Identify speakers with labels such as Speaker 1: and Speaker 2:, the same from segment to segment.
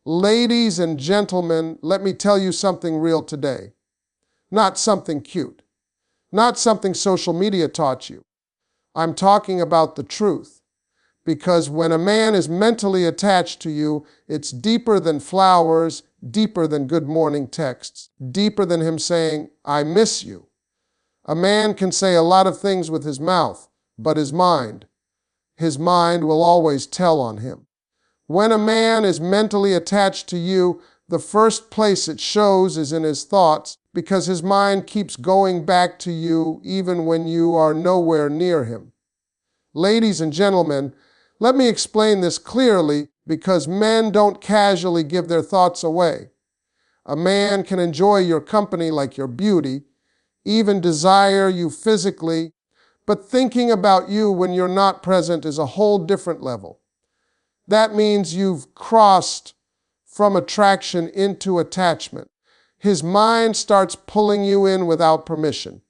Speaker 1: Ladies and gentlemen, let me tell you something real today. Not something cute. Not something social media taught you. I'm talking about the truth. Because when a man is mentally attached to you, it's deeper than flowers, deeper than good morning texts, deeper than him saying, "I miss you." A man can say a lot of things with his mouth, but his mind will always tell on him. When a man is mentally attached to you, the first place it shows is in his thoughts, because his mind keeps going back to you even when you are nowhere near him. Ladies and gentlemen, let me explain this clearly, because men don't casually give their thoughts away. A man can enjoy your company like your beauty, even desire you physically, but thinking about you when you're not present is a whole different level. That means you've crossed from attraction into attachment. His mind starts pulling you in without permission.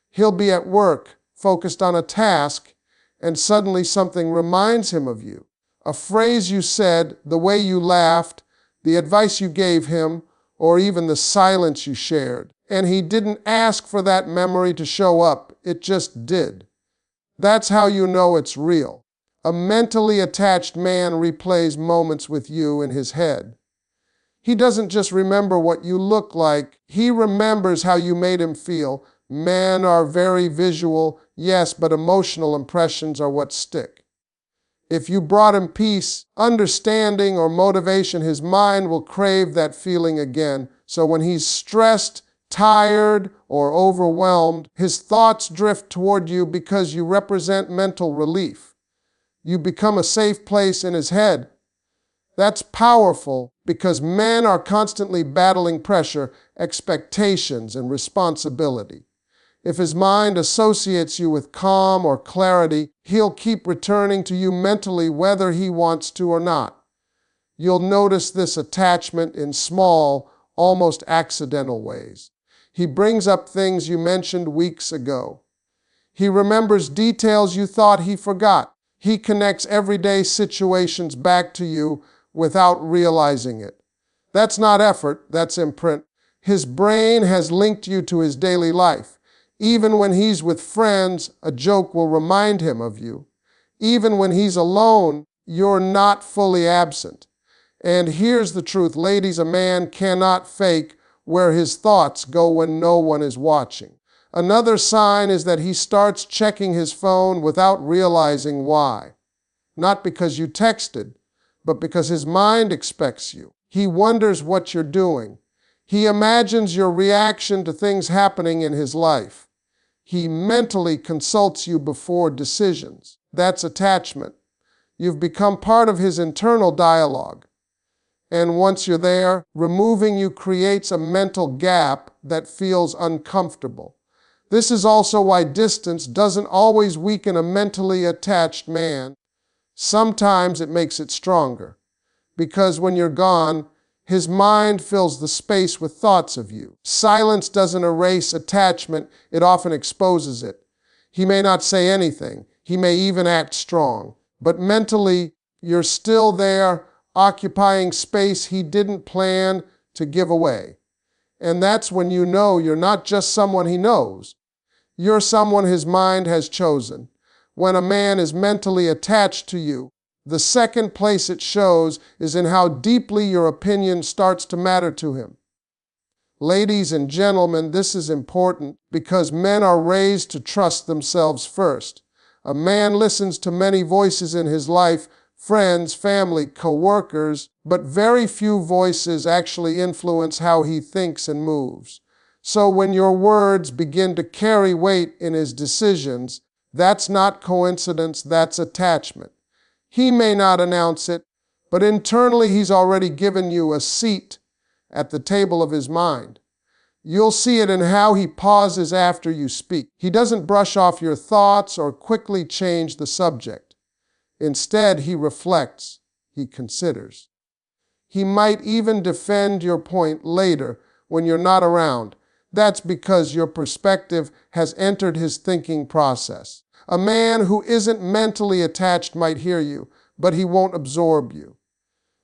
Speaker 1: He'll be at work, focused on a task, and suddenly something reminds him of you. A phrase you said, the way you laughed, the advice you gave him, or even the silence you shared. And he didn't ask for that memory to show up, it just did. That's how you know it's real. A mentally attached man replays moments with you in his head. He doesn't just remember what you look like, he remembers how you made him feel. Men are very visual, yes, but emotional impressions are what stick. If you brought him peace, understanding, or motivation, his mind will crave that feeling again. So when he's stressed, tired, or overwhelmed, his thoughts drift toward you because you represent mental relief. You become a safe place in his head. That's powerful because men are constantly battling pressure, expectations, and responsibility. If his mind associates you with calm or clarity, he'll keep returning to you mentally whether he wants to or not. You'll notice this attachment in small, almost accidental ways. He brings up things you mentioned weeks ago. He remembers details you thought he forgot. He connects everyday situations back to you without realizing it. That's not effort, that's imprint. His brain has linked you to his daily life. Even when he's with friends, a joke will remind him of you. Even when he's alone, you're not fully absent. And here's the truth, ladies, a man cannot fake where his thoughts go when no one is watching. Another sign is that he starts checking his phone without realizing why. Not because you texted, but because his mind expects you. He wonders what you're doing. He imagines your reaction to things happening in his life. He mentally consults you before decisions. That's attachment. You've become part of his internal dialogue. And once you're there, removing you creates a mental gap that feels uncomfortable. This is also why distance doesn't always weaken a mentally attached man. Sometimes it makes it stronger. Because when you're gone, his mind fills the space with thoughts of you. Silence doesn't erase attachment, it often exposes it. He may not say anything, he may even act strong, but mentally, you're still there, occupying space he didn't plan to give away. And that's when you know you're not just someone he knows. You're someone his mind has chosen. When a man is mentally attached to you, the second place it shows is in how deeply your opinion starts to matter to him. Ladies and gentlemen, this is important because men are raised to trust themselves first. A man listens to many voices in his life, friends, family, co-workers, but very few voices actually influence how he thinks and moves. So when your words begin to carry weight in his decisions, that's not coincidence, that's attachment. He may not announce it, but internally he's already given you a seat at the table of his mind. You'll see it in how he pauses after you speak. He doesn't brush off your thoughts or quickly change the subject. Instead, he reflects, he considers. He might even defend your point later when you're not around. That's because your perspective has entered his thinking process. A man who isn't mentally attached might hear you, but he won't absorb you.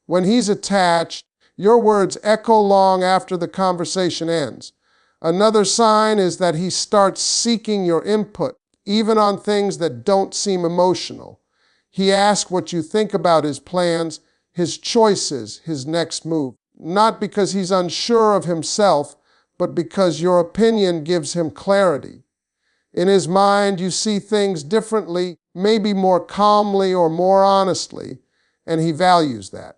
Speaker 1: When he's attached, Your words echo long after the conversation ends. Another sign is that he starts seeking your input, even on things that don't seem emotional. He asks what you think about his plans, his choices, his next move. Not because he's unsure of himself, but because your opinion gives him clarity. In his mind, you see things differently, maybe more calmly or more honestly, and he values that.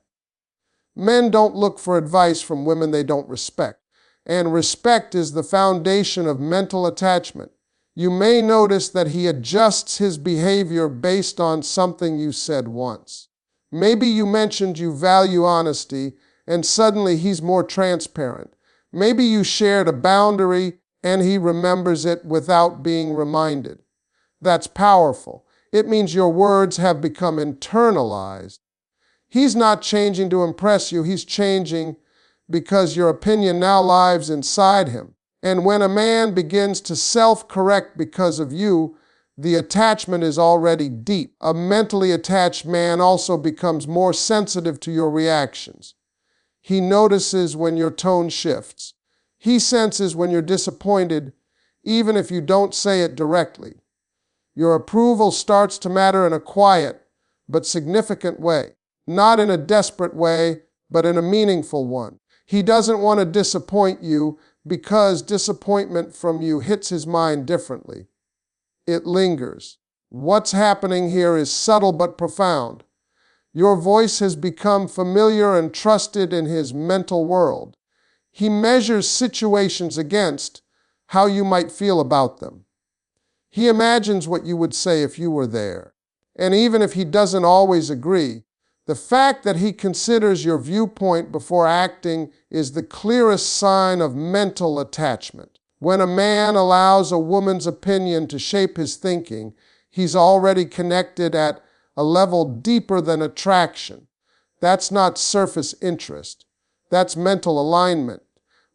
Speaker 1: Men don't look for advice from women they don't respect, and respect is the foundation of mental attachment. You may notice that he adjusts his behavior based on something you said once. Maybe you mentioned you value honesty, and suddenly he's more transparent. Maybe you shared a boundary, and he remembers it without being reminded. That's powerful. It means your words have become internalized. He's not changing to impress you, he's changing because your opinion now lives inside him. And when a man begins to self-correct because of you, the attachment is already deep. A mentally attached man also becomes more sensitive to your reactions. He notices when your tone shifts. He senses when you're disappointed, even if you don't say it directly. Your approval starts to matter in a quiet but significant way. Not in a desperate way, but in a meaningful one. He doesn't want to disappoint you because disappointment from you hits his mind differently. It lingers. What's happening here is subtle but profound. Your voice has become familiar and trusted in his mental world. He measures situations against how you might feel about them. He imagines what you would say if you were there. And even if he doesn't always agree, the fact that he considers your viewpoint before acting is the clearest sign of mental attachment. When a man allows a woman's opinion to shape his thinking, he's already connected at a level deeper than attraction. That's not surface interest. That's mental alignment.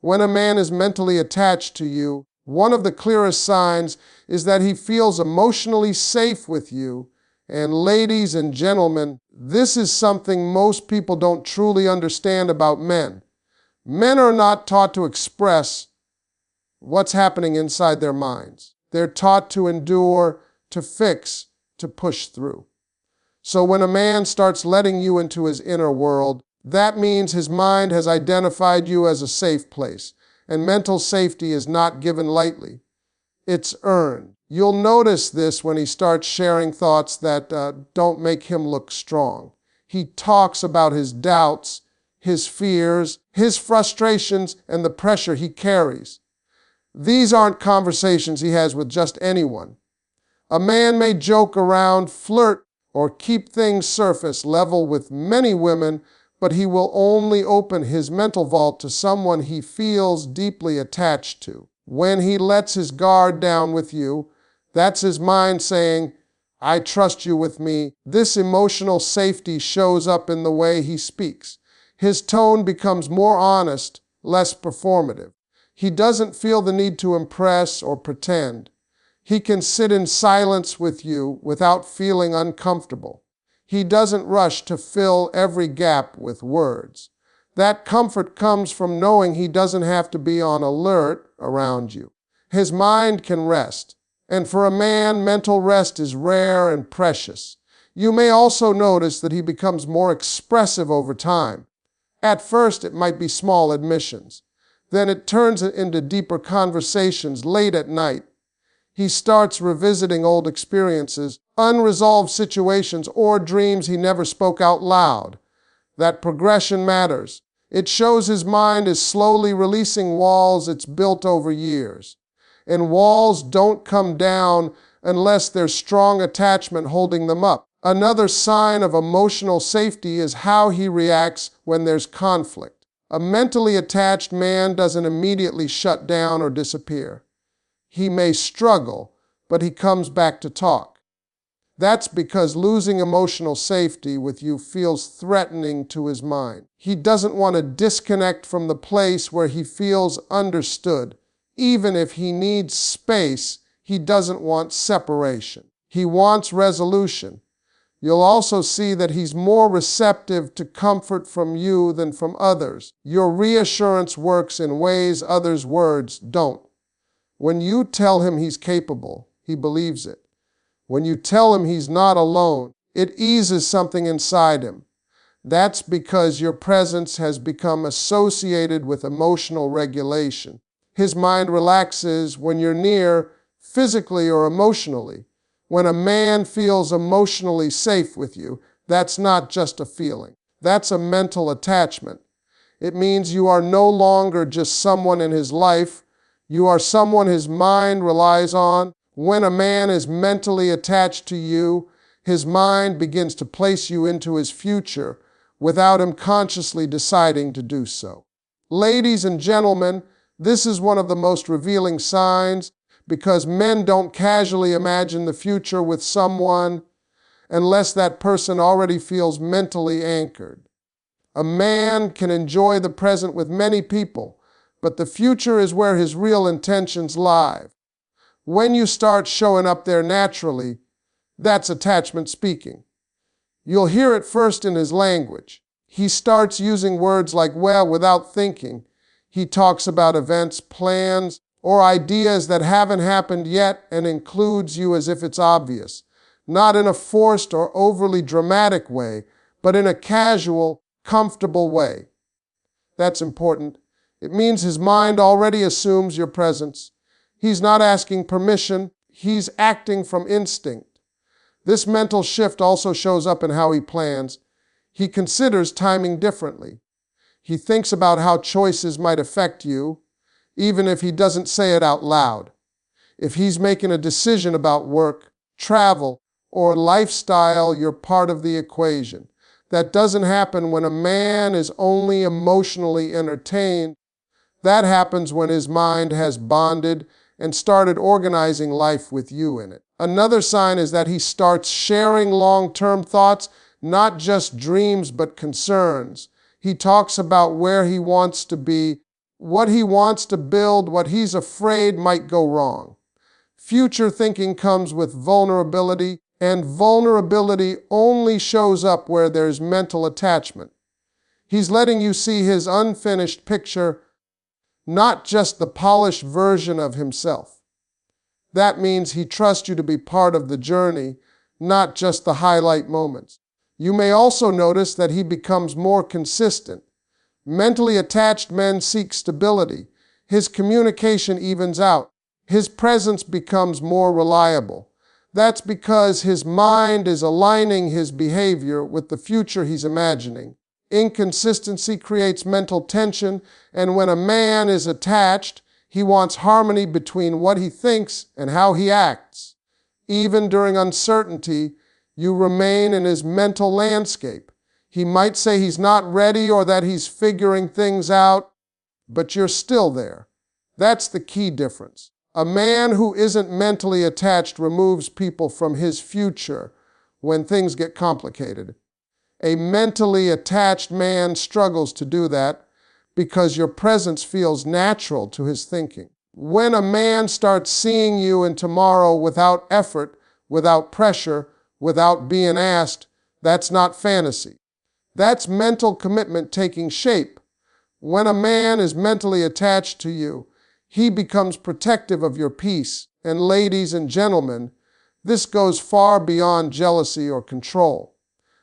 Speaker 1: When a man is mentally attached to you, one of the clearest signs is that he feels emotionally safe with you. And ladies and gentlemen, this is something most people don't truly understand about men. Men are not taught to express what's happening inside their minds. They're taught to endure, to fix, to push through. So when a man starts letting you into his inner world, that means his mind has identified you as a safe place. And mental safety is not given lightly. It's earned. You'll notice this when he starts sharing thoughts that don't make him look strong. He talks about his doubts, his fears, his frustrations, and the pressure he carries. These aren't conversations he has with just anyone. A man may joke around, flirt, or keep things surface level with many women, but he will only open his mental vault to someone he feels deeply attached to. When he lets his guard down with you, that's his mind saying, I trust you with me. This emotional safety shows up in the way he speaks. His tone becomes more honest, less performative. He doesn't feel the need to impress or pretend. He can sit in silence with you without feeling uncomfortable. He doesn't rush to fill every gap with words. That comfort comes from knowing he doesn't have to be on alert around you. His mind can rest. And for a man, mental rest is rare and precious. You may also notice that he becomes more expressive over time. At first, it might be small admissions. Then it turns into deeper conversations late at night. He starts revisiting old experiences, unresolved situations, or dreams he never spoke out loud. That progression matters. It shows his mind is slowly releasing walls it's built over years. And walls don't come down unless there's strong attachment holding them up. Another sign of emotional safety is how he reacts when there's conflict. A mentally attached man doesn't immediately shut down or disappear. He may struggle, but he comes back to talk. That's because losing emotional safety with you feels threatening to his mind. He doesn't want to disconnect from the place where he feels understood. Even if he needs space, he doesn't want separation. He wants resolution. You'll also see that he's more receptive to comfort from you than from others. Your reassurance works in ways others' words don't. When you tell him he's capable, he believes it. When you tell him he's not alone, it eases something inside him. That's because your presence has become associated with emotional regulation. His mind relaxes when you're near, physically or emotionally. When a man feels emotionally safe with you, that's not just a feeling. That's a mental attachment. It means you are no longer just someone in his life. You are someone his mind relies on. When a man is mentally attached to you, his mind begins to place you into his future without him consciously deciding to do so. Ladies and gentlemen, this is one of the most revealing signs, because men don't casually imagine the future with someone unless that person already feels mentally anchored. A man can enjoy the present with many people, but the future is where his real intentions lie. When you start showing up there naturally, that's attachment speaking. You'll hear it first in his language. He starts using words like well without thinking. He talks about events, plans, or ideas that haven't happened yet and includes you as if it's obvious, not in a forced or overly dramatic way, but in a casual, comfortable way. That's important. It means his mind already assumes your presence. He's not asking permission, he's acting from instinct. This mental shift also shows up in how he plans. He considers timing differently. He thinks about how choices might affect you, even if he doesn't say it out loud. If he's making a decision about work, travel, or lifestyle, you're part of the equation. That doesn't happen when a man is only emotionally entertained. That happens when his mind has bonded and started organizing life with you in it. Another sign is that he starts sharing long-term thoughts, not just dreams but concerns. He talks about where he wants to be, what he wants to build, what he's afraid might go wrong. Future thinking comes with vulnerability, and vulnerability only shows up where there's mental attachment. He's letting you see his unfinished picture, not just the polished version of himself. That means he trusts you to be part of the journey, not just the highlight moments. You may also notice that he becomes more consistent. Mentally attached men seek stability. His communication evens out. His presence becomes more reliable. That's because his mind is aligning his behavior with the future he's imagining. Inconsistency creates mental tension, and when a man is attached, he wants harmony between what he thinks and how he acts. Even during uncertainty, you remain in his mental landscape. He might say he's not ready or that he's figuring things out, but you're still there. That's the key difference. A man who isn't mentally attached removes people from his future when things get complicated. A mentally attached man struggles to do that because your presence feels natural to his thinking. When a man starts seeing you in tomorrow without effort, without pressure, without being asked, that's not fantasy. That's mental commitment taking shape. When a man is mentally attached to you, he becomes protective of your peace. And ladies and gentlemen, this goes far beyond jealousy or control.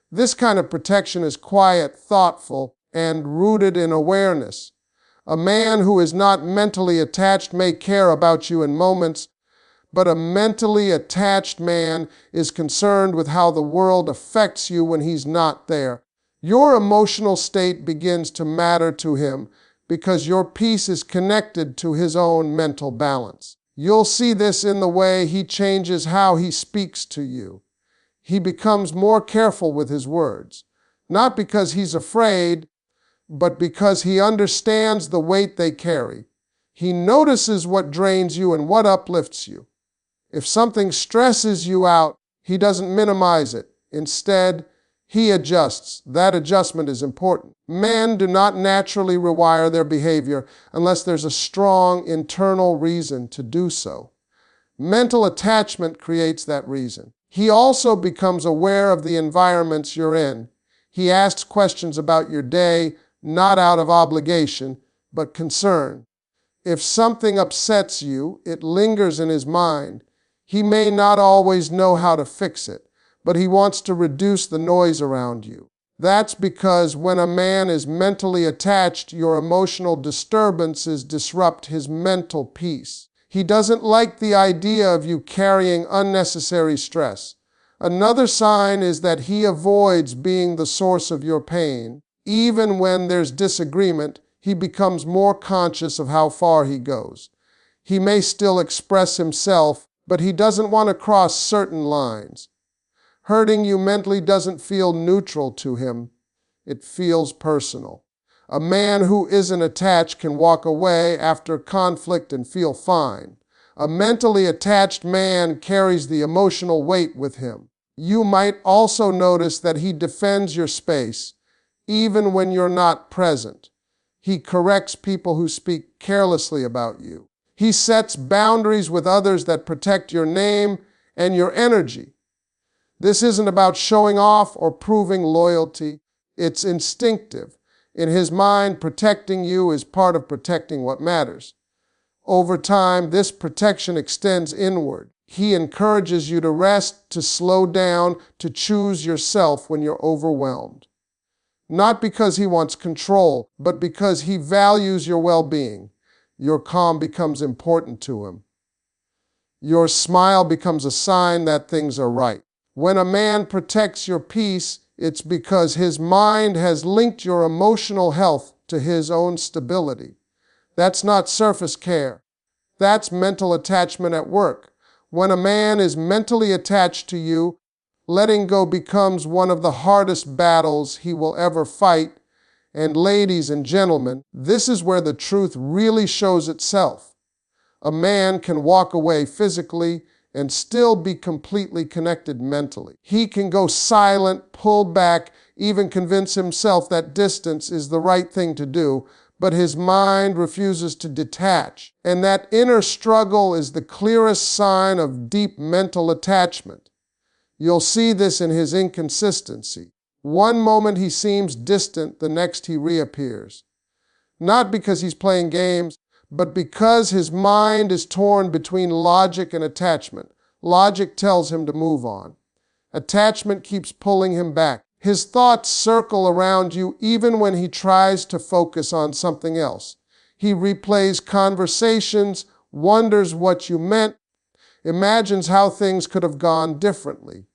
Speaker 1: This kind of protection is quiet, thoughtful, and rooted in awareness. A man who is not mentally attached may care about you in moments, but a mentally attached man is concerned with how the world affects you when he's not there. Your emotional state begins to matter to him because your peace is connected to his own mental balance. You'll see this in the way he changes how he speaks to you. He becomes more careful with his words, not because he's afraid, but because he understands the weight they carry. He notices what drains you and what uplifts you. If something stresses you out, he doesn't minimize it. Instead, he adjusts. That adjustment is important. Men do not naturally rewire their behavior unless there's a strong internal reason to do so. Mental attachment creates that reason. He also becomes aware of the environments you're in. He asks questions about your day, not out of obligation, but concern. If something upsets you, it lingers in his mind. He may not always know how to fix it, but he wants to reduce the noise around you. That's because when a man is mentally attached, your emotional disturbances disrupt his mental peace. He doesn't like the idea of you carrying unnecessary stress. Another sign is that he avoids being the source of your pain. Even when there's disagreement, he becomes more conscious of how far he goes. He may still express himself, but he doesn't want to cross certain lines. Hurting you mentally doesn't feel neutral to him. It feels personal. A man who isn't attached can walk away after conflict and feel fine. A mentally attached man carries the emotional weight with him. You might also notice that he defends your space, even when you're not present. He corrects people who speak carelessly about you. He sets boundaries with others that protect your name and your energy. This isn't about showing off or proving loyalty. It's instinctive. In his mind, protecting you is part of protecting what matters. Over time, this protection extends inward. He encourages you to rest, to slow down, to choose yourself when you're overwhelmed. Not because he wants control, but because he values your well-being. Your calm becomes important to him. Your smile becomes a sign that things are right. When a man protects your peace, it's because his mind has linked your emotional health to his own stability. That's not surface care. That's mental attachment at work. When a man is mentally attached to you, letting go becomes one of the hardest battles he will ever fight. And ladies and gentlemen, this is where the truth really shows itself. A man can walk away physically and still be completely connected mentally. He can go silent, pull back, even convince himself that distance is the right thing to do, but his mind refuses to detach. And that inner struggle is the clearest sign of deep mental attachment. You'll see this in his inconsistency. One moment he seems distant, the next he reappears. Not because he's playing games, but because his mind is torn between logic and attachment. Logic tells him to move on. Attachment keeps pulling him back. His thoughts circle around you even when he tries to focus on something else. He replays conversations, wonders what you meant, imagines how things could have gone differently.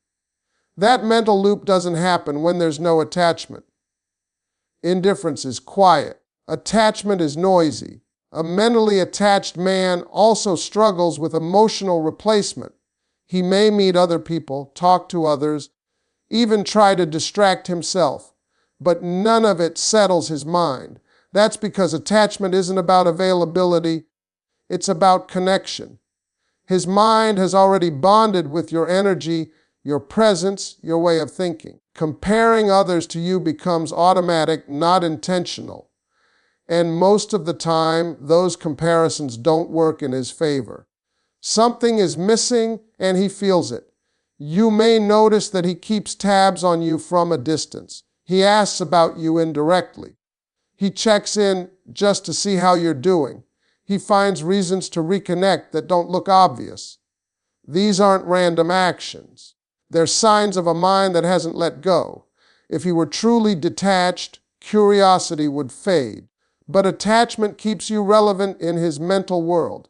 Speaker 1: That mental loop doesn't happen when there's no attachment. Indifference is quiet. Attachment is noisy. A mentally attached man also struggles with emotional replacement. He may meet other people, talk to others, even try to distract himself, but none of it settles his mind. That's because attachment isn't about availability, it's about connection. His mind has already bonded with your energy, your presence, your way of thinking. Comparing others to you becomes automatic, not intentional. And most of the time, those comparisons don't work in his favor. Something is missing, and he feels it. You may notice that he keeps tabs on you from a distance. He asks about you indirectly. He checks in just to see how you're doing. He finds reasons to reconnect that don't look obvious. These aren't random actions. They're signs of a mind that hasn't let go. If he were truly detached, curiosity would fade. But attachment keeps you relevant in his mental world.